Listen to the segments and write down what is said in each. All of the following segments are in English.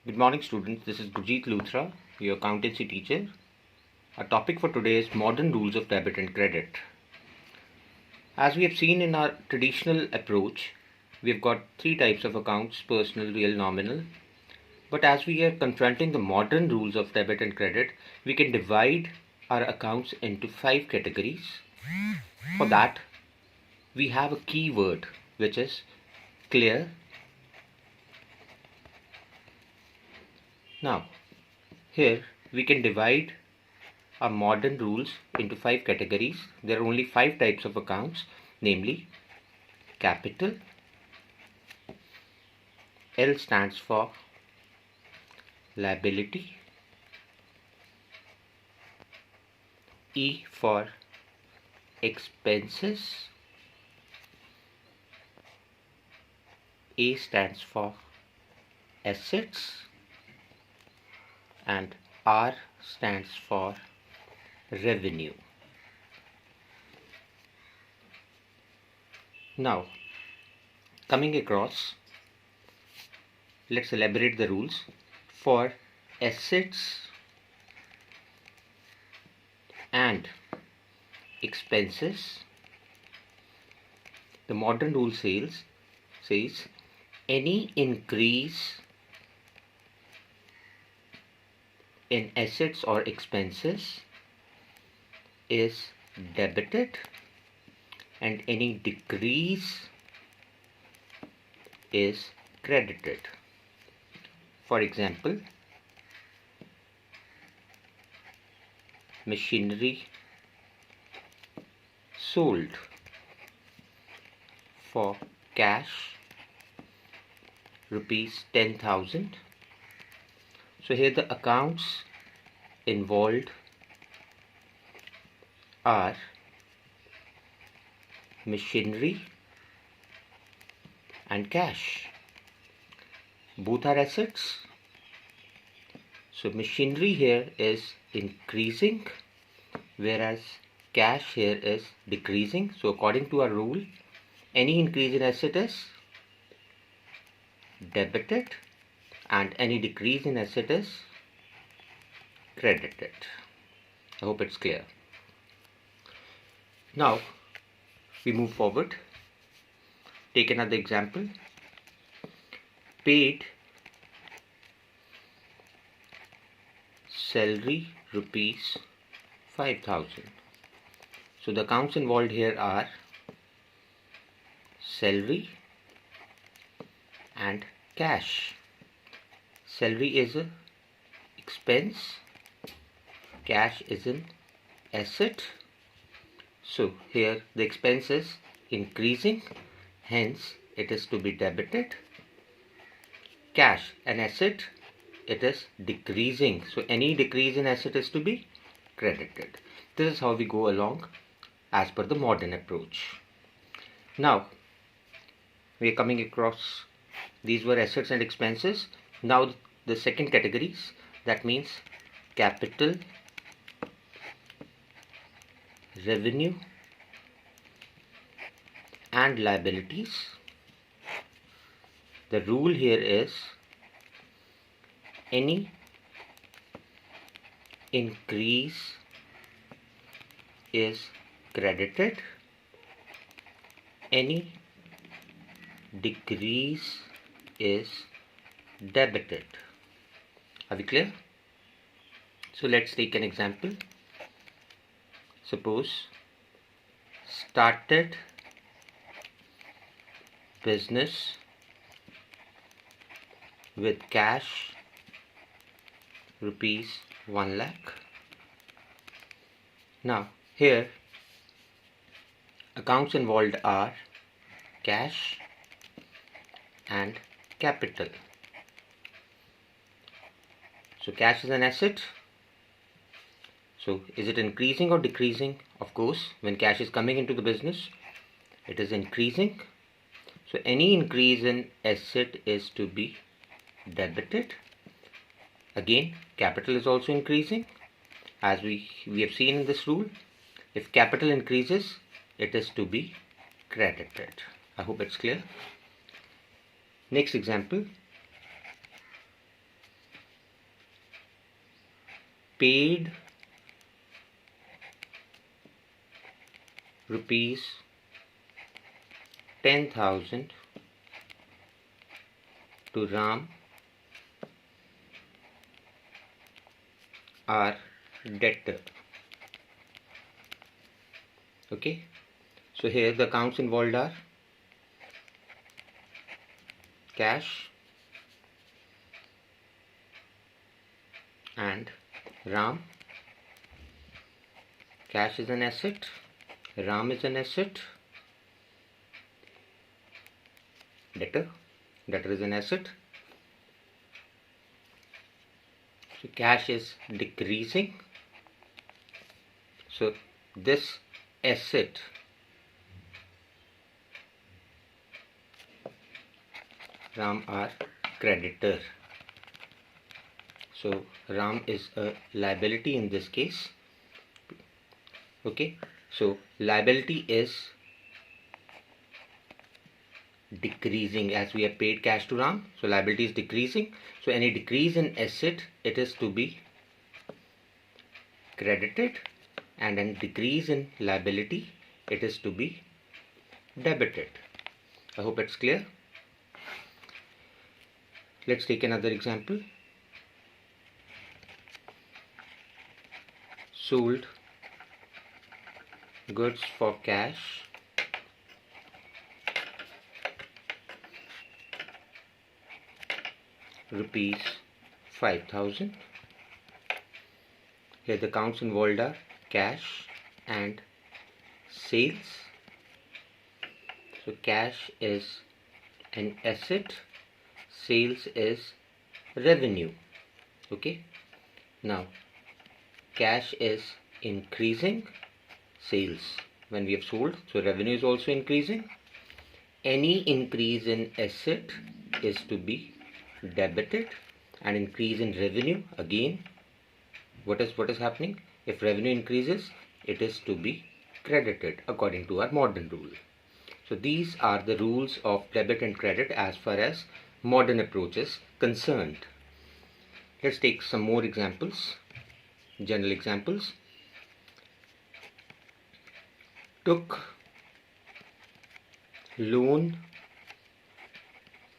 Good morning, students. This is Gurjeet Luthra, your accountancy teacher. Our topic for today is modern rules of debit and credit. As we have seen in our traditional approach, we have got three types of accounts: personal, real, nominal. But as we are confronting the modern rules of debit and credit, we can divide our accounts into 5 categories. For that, we have a key word which is clear. Now, here we can divide our modern rules into 5 categories. There are only 5 types of accounts, namely capital. L stands for liability. E for expenses. A stands for assets. And R stands for revenue. Now, coming across, let's elaborate the rules. For assets and expenses, the modern rule says any increase in assets or expenses is debited and any decrease is credited. For example, machinery sold for cash rupees 10,000. So here the accounts involved are machinery and cash. Both are assets. So machinery here is increasing, whereas cash here is decreasing. So according to our rule, any increase in asset is debited and any decrease in asset is credited. I hope it's clear. Now we move forward. Take another example. Paid salary rupees 5,000. So the accounts involved here are salary and cash. Salary is an expense, cash is an asset. So here the expense is increasing, hence it is to be debited. Cash, an asset, it is decreasing, so any decrease in asset is to be credited. This is how we go along as per the modern approach. Now we are coming across, these were assets and expenses. Now the second categories, that means capital, revenue and liabilities. The rule here is any increase is credited, any decrease is debited. Are we clear? So let's take an example. Suppose started business with cash rupees 1 lakh. Now here accounts involved are cash and capital. So cash is an asset. So is it increasing or decreasing? Of course, when cash is coming into the business, it is increasing. So any increase in asset is to be debited. Again, capital is also increasing. As we have seen in this rule, if capital increases, it is to be credited. I hope it's clear. Next example. paid rupees 10,000 to Ram, our debtor. Okay, so here the accounts involved are cash and Ram. Cash is an asset, Ram is an asset, debtor is an asset. So cash is decreasing, so this asset Ram are creditor. So Ram is a liability in this case. Okay, so liability is decreasing as we have paid cash to Ram, so liability is decreasing. So any decrease in asset, it is to be credited, and any decrease in liability, it is to be debited. I hope it's clear. Let's take another example. Sold goods for cash rupees 5,000. Here the accounts involved are cash and sales. So cash is an asset, sales is revenue. Okay, now cash is increasing, sales when we have sold, so revenue is also increasing. Any increase in asset is to be debited, and increase in revenue, again what is happening? If revenue increases, it is to be credited according to our modern rule. So these are the rules of debit and credit as far as modern approach is concerned. Let's take some more examples, general examples. Took loan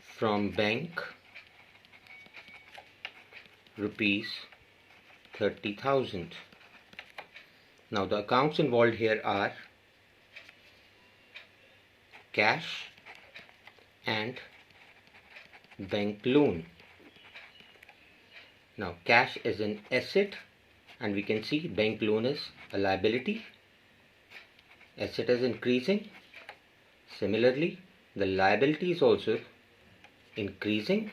from bank rupees 30,000. Now the accounts involved here are cash and bank loan. Now cash is an asset, and we can see bank loan is a liability. Asset is increasing. Similarly, the liability is also increasing.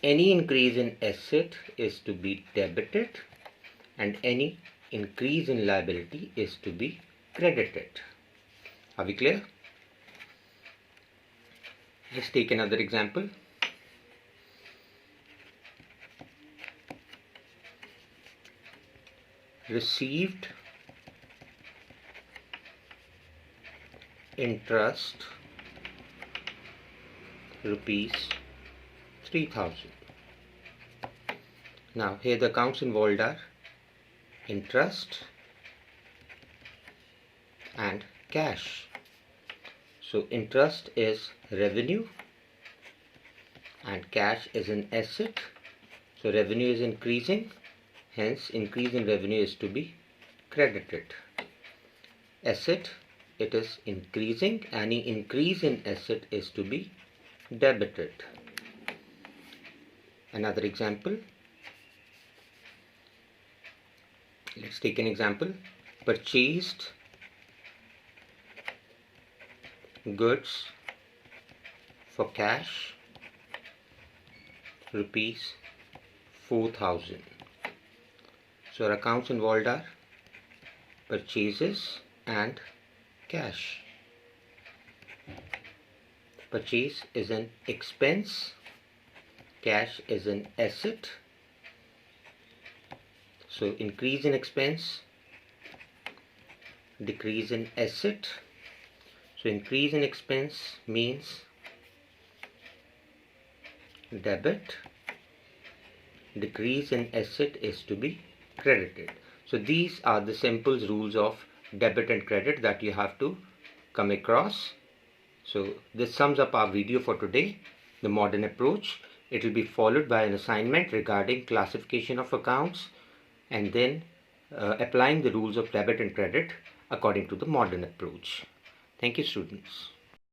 Any increase in asset is to be debited, and any increase in liability is to be credited. Are we clear? Let's take another example. Received interest rupees 3,000. Now here the accounts involved are interest and cash. So interest is revenue and cash is an asset. So revenue is increasing, hence increase in revenue is to be credited. Asset, it is increasing, any increase in asset is to be debited. Another example. Let's take an example. Purchased goods for cash rupees 4,000. So our accounts involved are purchases and cash. Purchase is an expense, cash is an asset. So increase in expense, decrease in asset. So increase in expense means debit, decrease in asset is to be credited. So these are the simple rules of debit and credit that you have to come across. So this sums up our video for today, the modern approach. It will be followed by an assignment regarding classification of accounts and then applying the rules of debit and credit according to the modern approach. Thank you, students.